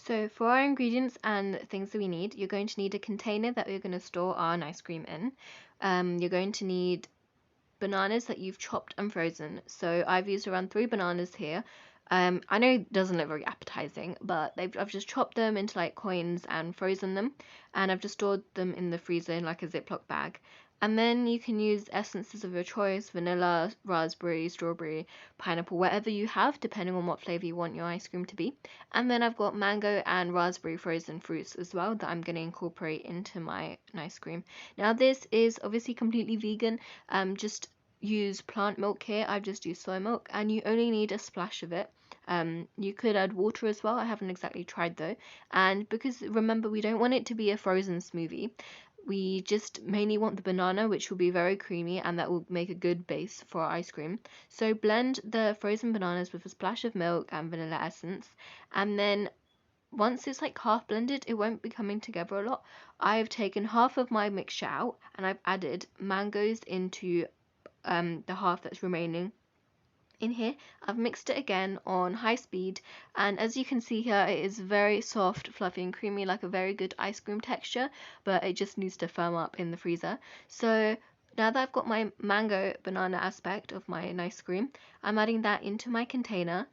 So for our ingredients and things that we need, you're going to need a container that we're going to store our ice cream in. You're going to need bananas that you've chopped and frozen. So I've used around 3 bananas here. I know it doesn't look very appetizing, but I've just chopped them into like coins and frozen them, and I've just stored them in the freezer in like a Ziploc bag. And then you can use essences of your choice: vanilla, raspberry, strawberry, pineapple, whatever you have, depending on what flavor you want your ice cream to be. And then I've got mango and raspberry frozen fruits as well that I'm going to incorporate into my ice cream. Now this is obviously completely vegan. Just use plant milk here. I've just used soy milk, and you only need a splash of it. You could add water as well. I haven't exactly tried though. And because remember, we don't want it to be a frozen smoothie. We just mainly want the banana, which will be very creamy, and that will make a good base for our ice cream. So blend the frozen bananas with a splash of milk and vanilla essence, and then once it's like half blended, it won't be coming together a lot. I've taken half of my mixture out and I've added mangoes into the half that's remaining in here. I've mixed it again on high speed, and as you can see here, it is very soft, fluffy and creamy, like a very good ice cream texture, but it just needs to firm up in the freezer. So now that I've got my mango banana aspect of my ice cream, I'm adding that into my container,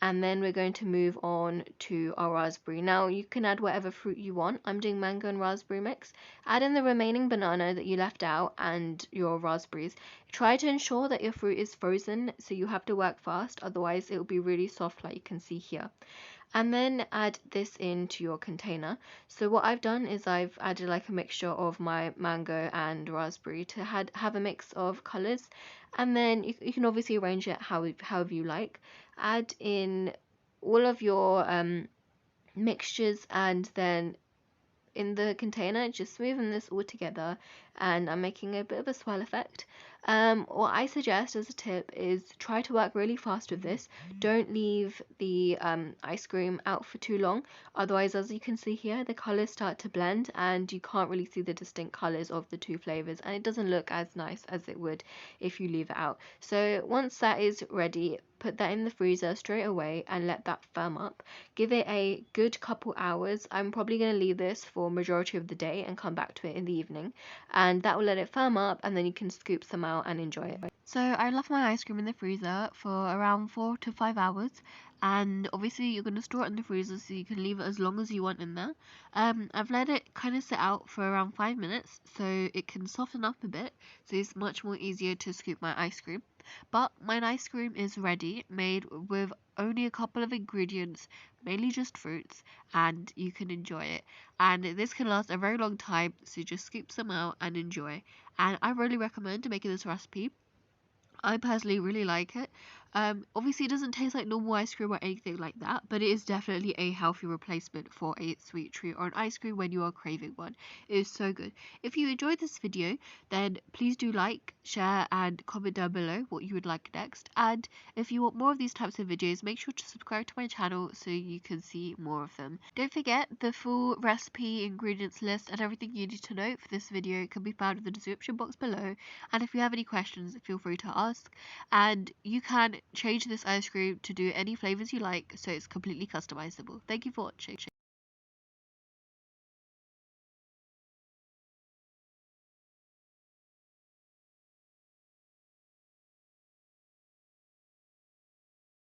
and then we're going to move on to our raspberry. Now you can add whatever fruit you want. I'm doing mango and raspberry mix. Add in the remaining banana that you left out and your raspberries. Try to ensure that your fruit is frozen, so you have to work fast, otherwise it will be really soft like you can see here. And then add this into your container. So what I've done is I've added like a mixture of my mango and raspberry to have a mix of colors, and then you can obviously arrange it however you like. Add in all of your mixtures, and then in the container, just smoothing this all together, and I'm making a bit of a swirl effect. What I suggest as a tip is try to work really fast with this. Don't leave the ice cream out for too long, otherwise, as you can see here, the colors start to blend and you can't really see the distinct colors of the two flavors, and it doesn't look as nice as it would if you leave it out. So once that is ready, put that in the freezer straight away and let that firm up. Give it a good couple hours. I'm probably going to leave this for majority of the day and come back to it in the evening, and that will let it firm up, and then you can scoop some out and enjoy it. So I left my ice cream in the freezer for around 4 to 5 hours, and obviously you're going to store it in the freezer so you can leave it as long as you want in there. I've let it kind of sit out for around 5 minutes so it can soften up a bit, so it's much more easier to scoop my ice cream. But my ice cream is ready, made with only a couple of ingredients, mainly just fruits, and you can enjoy it. And this can last a very long time, so just scoop some out and enjoy. And I really recommend making this recipe. I personally really like it. Obviously it doesn't taste like normal ice cream or anything like that, but it is definitely a healthy replacement for a sweet treat or an ice cream when you are craving one. It is so good. If you enjoyed this video, then please do like, share and comment down below what you would like next. And if you want more of these types of videos, make sure to subscribe to my channel so you can see more of them. Don't forget, the full recipe, ingredients list and everything you need to know for this video can be found in the description box below. And if you have any questions, feel free to ask, and you can change this ice cream to do any flavors you like, so it's completely customizable. Thank you for watching.